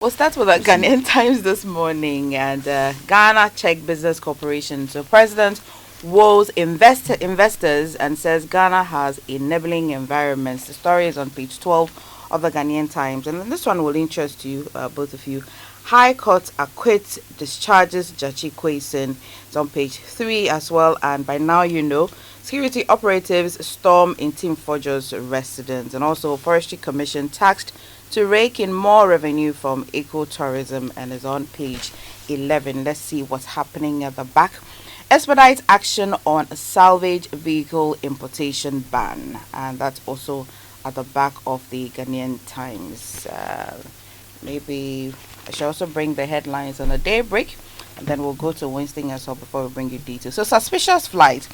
We'll start with the Ghanaian Times this morning and Ghana Czech Business Corporation. So President woes investors and says Ghana has enabling environments. The story is on page 12 of the Ghanaian Times. And then this one will interest you, both of you. High Court acquits, discharges Jachi Kwesen. It's on page 3 as well. And by now you know, security operatives storm in Team Forger's residence. And also Forestry Commission taxed to rake in more revenue from ecotourism, and is on page 11. Let's see what's happening at the back. Expedite action on salvage vehicle importation ban, and that's also at the back of the Ghanaian Times. Maybe I should also bring the headlines on a daybreak, and then we'll go to Winston as well before we bring you details. So, suspicious flight.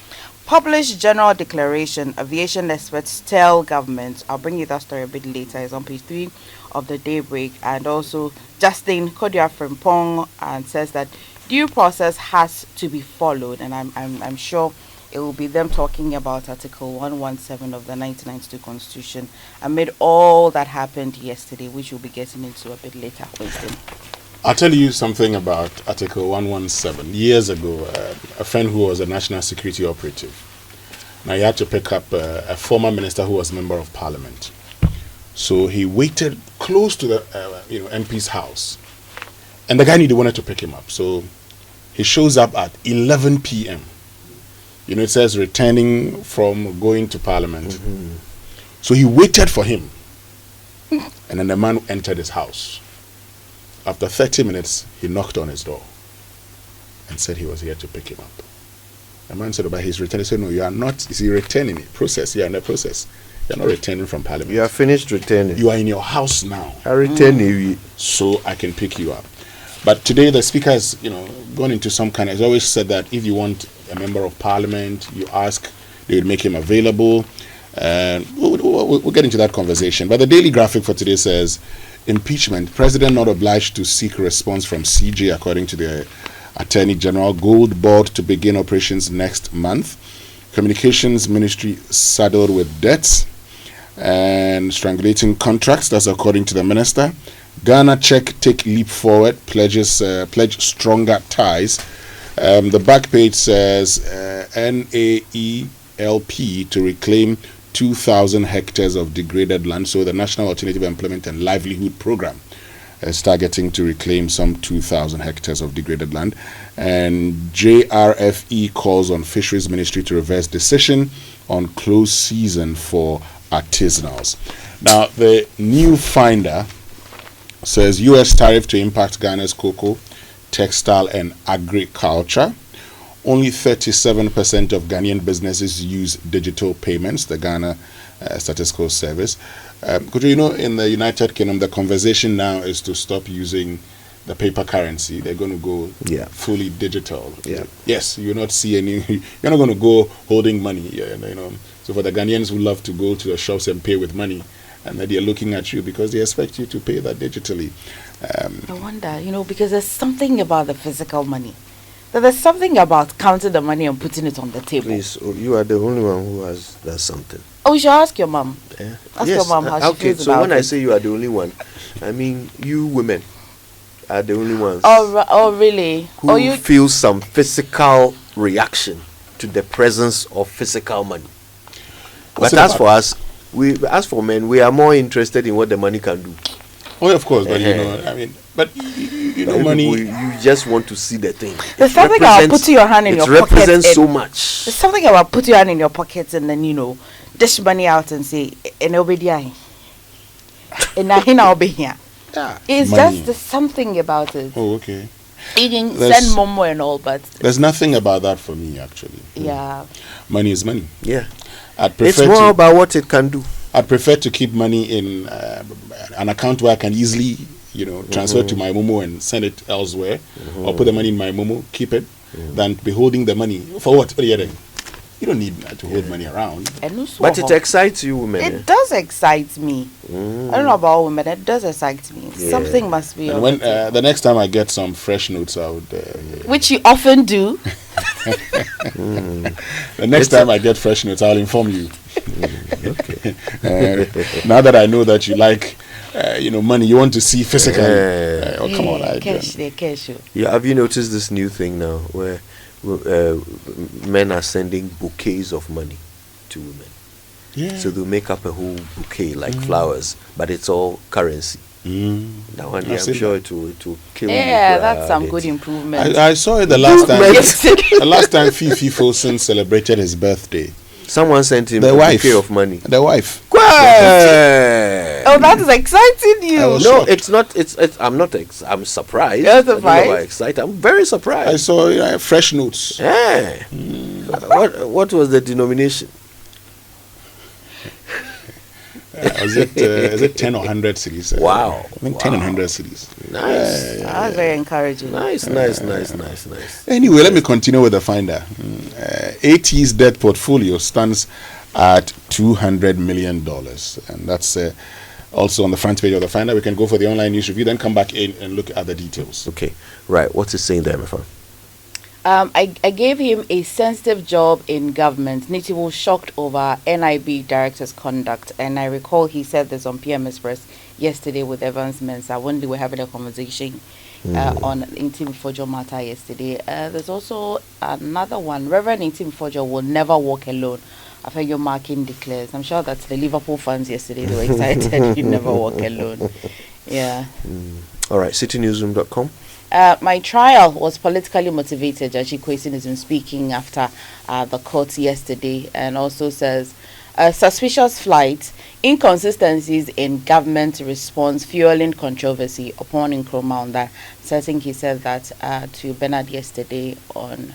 Published general declaration. Aviation experts tell government. I'll bring you that story a bit later. It's on page 3 of the daybreak. And also, Justin Kodia Frimpong and says that due process has to be followed. And I'm sure it will be them talking about Article 117 of the 1992 Constitution amid all that happened yesterday, which we'll be getting into a bit later. Winston. I'll tell you something about Article 117. Years ago, a friend who was a national security operative, now he had to pick up a former minister who was a member of parliament. So he waited close to the MP's house, and the guy knew they wanted to pick him up. So he shows up at 11 p.m. It says returning from going to parliament. Mm-hmm. So he waited for him, and then the man entered his house. After 30 minutes, he knocked on his door and said he was here to pick him up. The man said, but he's returning. He said, no, you are not. Is he returning? Process. You are in the process. You are not returning from parliament. You are finished returning. You are in your house now. I return you. So I can pick you up. But today the speaker has, gone into some kind of, has always said that if you want a member of parliament, you ask, they would make him available. We'll get into that conversation. But the Daily Graphic for today says, impeachment. President not obliged to seek response from CJ, according to the Attorney General. Gold board to begin operations next month. Communications Ministry saddled with debts and strangulating contracts. That's according to the minister. Ghana Czech take leap forward. Pledge stronger ties. The back page says NAELP to reclaim 2,000 hectares of degraded land. So the National Alternative Employment and Livelihood Program is targeting to reclaim some 2,000 hectares of degraded land. And JRFE calls on Fisheries Ministry to reverse decision on closed season for artisanals. Now, the new finder says U.S. tariff to impact Ghana's cocoa, textile and agriculture. Only 37% of Ghanaian businesses use digital payments, the Ghana Statistical Service. In the United Kingdom, the conversation now is to stop using the paper currency. They're going to go fully digital. Yeah. Yes, you're not going to go holding money. So for the Ghanaians who love to go to the shops and pay with money, and that they're looking at you because they expect you to pay that digitally. I wonder, because there's something about the physical money. There's something about counting the money and putting it on the table. Please, you are the only one who has that something. Oh, you should ask your mom. Yeah. Ask your mom how she feels about it. So when I say you are the only one, I mean you women are the only ones. Oh really? Who feel some physical reaction to the presence of physical money. But as for us, as for men, we are more interested in what the money can do. Oh, of course, but money. You just want to see the thing. There's something about putting your hand in your pocket. It represents so much. There's something about putting your hand in your pocket and then dish money out and say, "And it'll be there, and I'll be here." Yeah, it's money. Just something about it. Oh, okay. You can send Momo and all, but there's nothing about that for me actually. Yeah. Money is money. Yeah. It's more about what it can do. I'd prefer to keep money in an account where I can easily, transfer to my Momo and send it elsewhere, or put the money in my Momo, keep it, than be holding the money. For what? You don't need to hold money around. But it excites you, women. It does excite me. I don't know about all women. It does excite me. Yeah. Something must be. And when the next time I get some fresh notes, I would. Which you often do. The next time I get fresh notes, I'll inform you. Okay. Now that I know that you like money. You want to see physically. Oh, come on, cash. Yeah, have you noticed this new thing now where men are sending bouquets of money to women? Yeah. So they'll make up a whole bouquet like flowers, but it's all currency. That one, I'm sure it will kill you. Yeah, that's some good improvement. I saw it the last time. The last time Fifi Folsom celebrated his birthday. Someone sent him the a wife. bouquet of money. The wife. Oh, that is exciting you. No, shocked. it's not. I'm surprised. You're I don't know surprised? why excited. I'm very surprised. I saw fresh notes. Yeah. What was the denomination? Is it 10 or 100 cities? Wow. I think 10 and 100 cities. Nice. That's very encouraging. Nice. Anyway, let me continue with the finder. AT's debt portfolio stands at $200 million. And that's also on the front page of the finder. We can go for the online news review, then come back in and look at the details. Okay. Right. What's it saying there, my friend? I gave him a sensitive job in government. Nitiwo shocked over NIB director's conduct. And I recall he said this on PM Express yesterday with Evans Mensah when they were having a conversation on Intim Fojo matter yesterday. There's also another one. Reverend Intim Fojo will never walk alone. I think your marking declares. I'm sure that the Liverpool fans yesterday, they were excited. You never walk alone. Yeah. All right. CityNewsroom.com. My trial was politically motivated. Judge Kwesi has been speaking after the court yesterday, and also says suspicious flight, inconsistencies in government response fueling controversy upon Nkrumah. That setting, he said that to Bernard yesterday on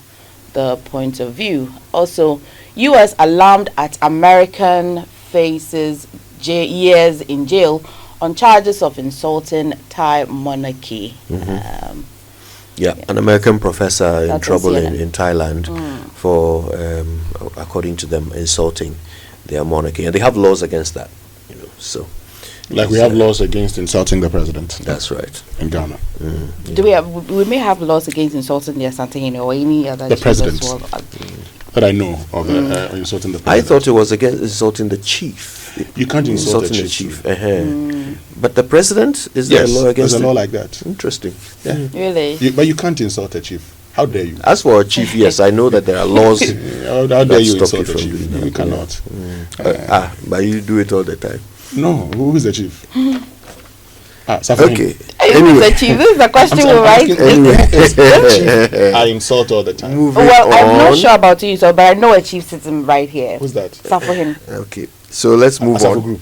the point of view. Also, U.S. alarmed at American faces years in jail on charges of insulting Thai monarchy. An American professor in trouble CNN. in Thailand for, according to them, insulting their monarchy. And they have laws against that, so. Like we have laws against insulting the president. That's right. In Ghana. Do we may have laws against insulting the Asantehene or any other The chief president. as well. That I know of insulting the president. I thought it was against insulting the chief. You can't insult insulting the chief. But the president, is there a law against there's a it? law like that. Interesting. Yeah. Really? But you can't insult a chief. How dare you? As for a chief, yes, I know that there are laws. How dare you stop insult you a from chief? doing that. You cannot. But you do it all the time. No, who is the chief? Okay. Anyway. The chief. This is the question we write. I insult all the time. Moving I'm not on. sure about you, but I know a chief sitting right here. Who's that? Safohin. Okay, so let's move Asafo on. Group.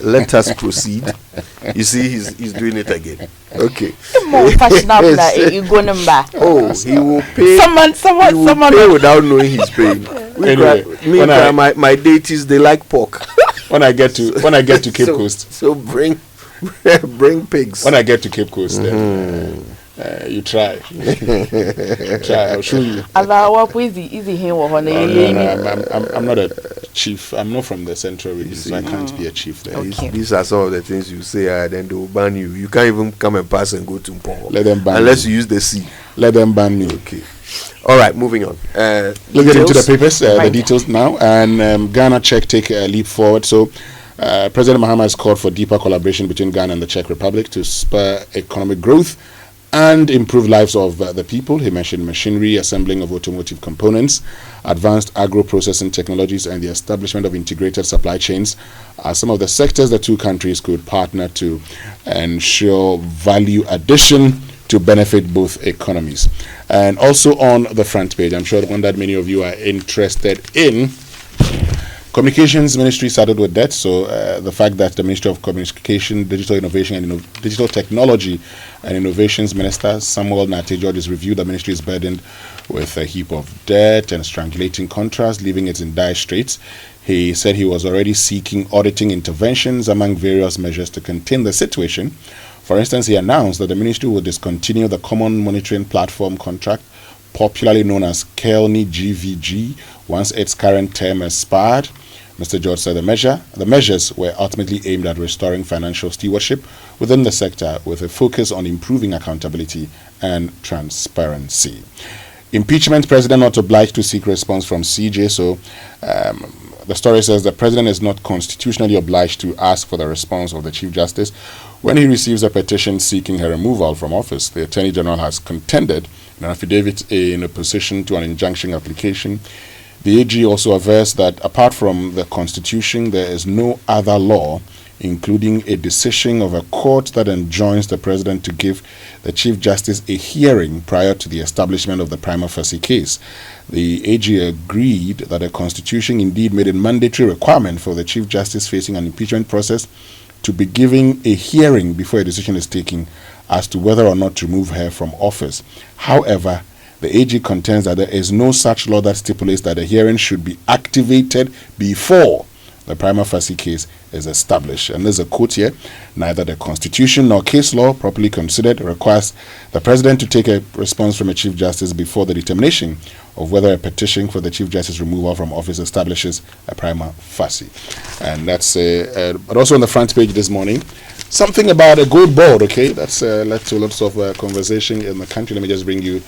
Let us proceed. You see, he's doing it again. Okay. More fashionable than you go number. Oh, he will pay. Someone. Pay without knowing he's paying. Anyway, My deities, they like pork. When I get to Cape Coast. So bring pigs. When I get to Cape Coast, then you try. I'll show you. I'm not a chief. I'm not from the central region, so I can't be a chief there. Okay. These are some of the things you say, then they will ban you. You can't even come and pass and go to Mpomo. Let them ban unless me. you use the sea. Let them ban me. Okay. All right, moving on. Let's get into the papers, the details now. And Ghana Czech take a leap forward. So President Mahama has called for deeper collaboration between Ghana and the Czech Republic to spur economic growth and improve lives of the people. He mentioned machinery, assembling of automotive components, advanced agro-processing technologies, and the establishment of integrated supply chains are some of the sectors the two countries could partner to ensure value addition to benefit both economies. And also on the front page, I'm sure the one that many of you are interested in, Communications Ministry started with that, so the fact that the Ministry of Communication, Digital Innovation and Digital Technology and Innovations Minister Samuel Nate George has reviewed the ministry is burdened with a heap of debt and strangulating contracts, leaving it in dire straits. He said he was already seeking auditing interventions among various measures to contain the situation. For instance, he announced that the ministry will discontinue the Common Monitoring Platform contract, popularly known as KELNI GVG, once its current term expired. Mr. George said the measures were ultimately aimed at restoring financial stewardship within the sector with a focus on improving accountability and transparency. Impeachment, President not obliged to seek response from CJ, so The story says the president is not constitutionally obliged to ask for the response of the Chief Justice when he receives a petition seeking her removal from office. The Attorney General has contended in an affidavit in opposition to an injunction application. The AG also avers that apart from the Constitution, there is no other law, including a decision of a court that enjoins the president to give the Chief Justice a hearing prior to the establishment of the prima facie case. The AG agreed that the Constitution indeed made a mandatory requirement for the Chief Justice facing an impeachment process to be given a hearing before a decision is taken as to whether or not to remove her from office. However, the AG contends that there is no such law that stipulates that a hearing should be activated before the prima facie case is established. And there's a quote here: neither the Constitution nor case law, properly considered, requires the president to take a response from a Chief Justice before the determination of whether a petition for the Chief Justice removal from office establishes a prima facie. And that's but also on the front page this morning, something about a gold board. Okay, that's led to lots of conversation in the country. Let me just bring you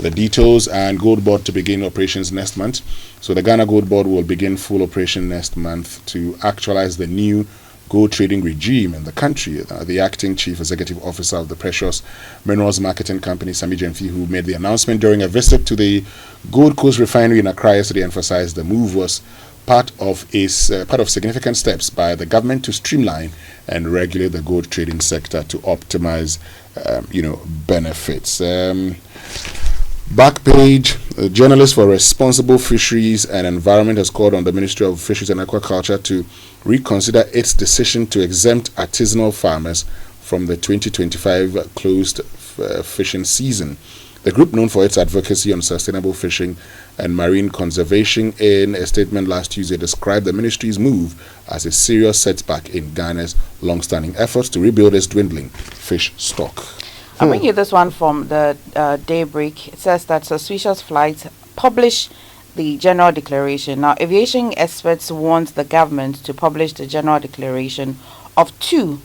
the details. And Gold Board to begin operations next month. So the Ghana Gold Board will begin full operation next month to actualize the new gold trading regime in the country. The acting chief executive officer of the Precious Minerals Marketing Company, Sami Jemfi, who made the announcement during a visit to the Gold Coast refinery in Accra yesterday, emphasized the move was part of significant steps by the government to streamline and regulate the gold trading sector to optimize, benefits. Back page, a journalist for responsible fisheries and environment has called on the Ministry of Fisheries and Aquaculture to reconsider its decision to exempt artisanal farmers from the 2025 closed fishing season. The group, known for its advocacy on sustainable fishing and marine conservation, in a statement last Tuesday described the ministry's move as a serious setback in Ghana's long-standing efforts to rebuild its dwindling fish stock. I'll bring you this one from the Daybreak. It says that suspicious flights publish the general declaration. Now, aviation experts want the government to publish the general declaration of 2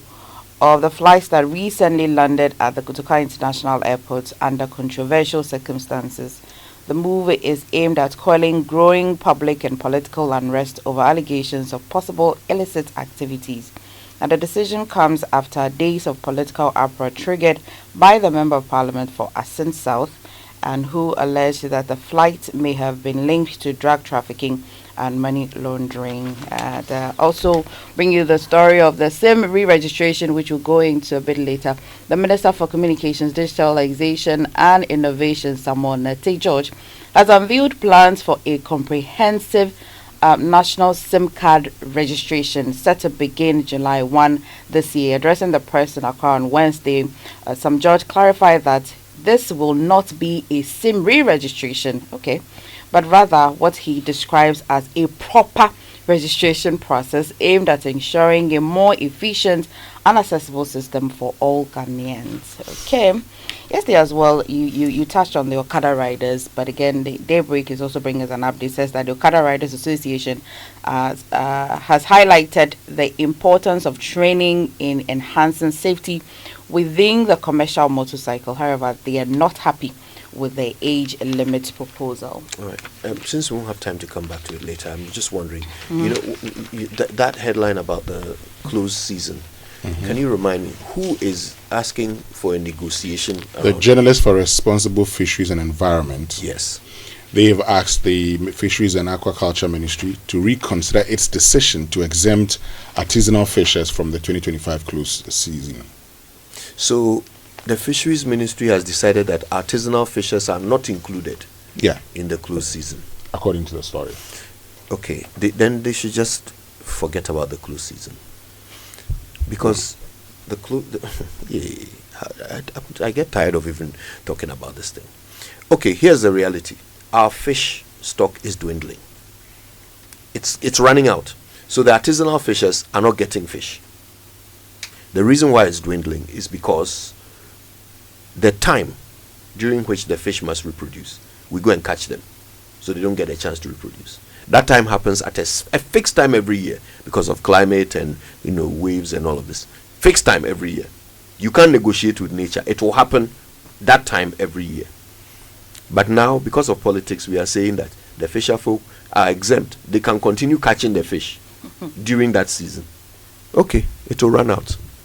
of the flights that recently landed at the Kotoka International Airport under controversial circumstances. The move is aimed at quelling growing public and political unrest over allegations of possible illicit activities. And the decision comes after days of political uproar triggered by the Member of Parliament for Assin South, and who alleged that the flight may have been linked to drug trafficking and money laundering. And also bring you the story of the SIM re-registration, which we'll go into a bit later. The Minister for Communications, Digitalization and Innovation, Samuel Nate George, has unveiled plans for a comprehensive national SIM card registration set to begin July 1 this year. Addressing the press in Accra on Wednesday, Sam George clarified that this will not be a SIM re-registration, but rather what he describes as a proper registration process aimed at ensuring a more efficient and accessible system for all Ghanaians. Yesterday as well, you touched on the Okada riders, but again, the Daybreak is also bringing us an update. It says that the Okada Riders Association has highlighted the importance of training in enhancing safety within the commercial motorcycle. However, they are not happy with the age limit proposal. All right. Since we won't have time to come back to it later, I'm just wondering, that headline about the closed season, can you remind me who is asking for a negotiation? The Journalist for Responsible Fisheries and Environment. Yes. They have asked the Fisheries and Aquaculture Ministry to reconsider its decision to exempt artisanal fishers from the 2025 closed season. So the Fisheries Ministry has decided that artisanal fishers are not included in the closed season. According to the story. Okay. Then they should just forget about the closed season. Because I get tired of even talking about this thing. Okay, here's the reality. Our fish stock is dwindling. It's running out. So the artisanal fishers are not getting fish. The reason why it's dwindling is because the time during which the fish must reproduce, we go and catch them, so they don't get a chance to reproduce. That time happens at a fixed time every year because of climate and waves and all of this. Fixed time every year. You can't negotiate with nature. It will happen that time every year. But now, because of politics, we are saying that The fisher folk are exempt. They can continue catching the fish during that season. Okay, it will run out.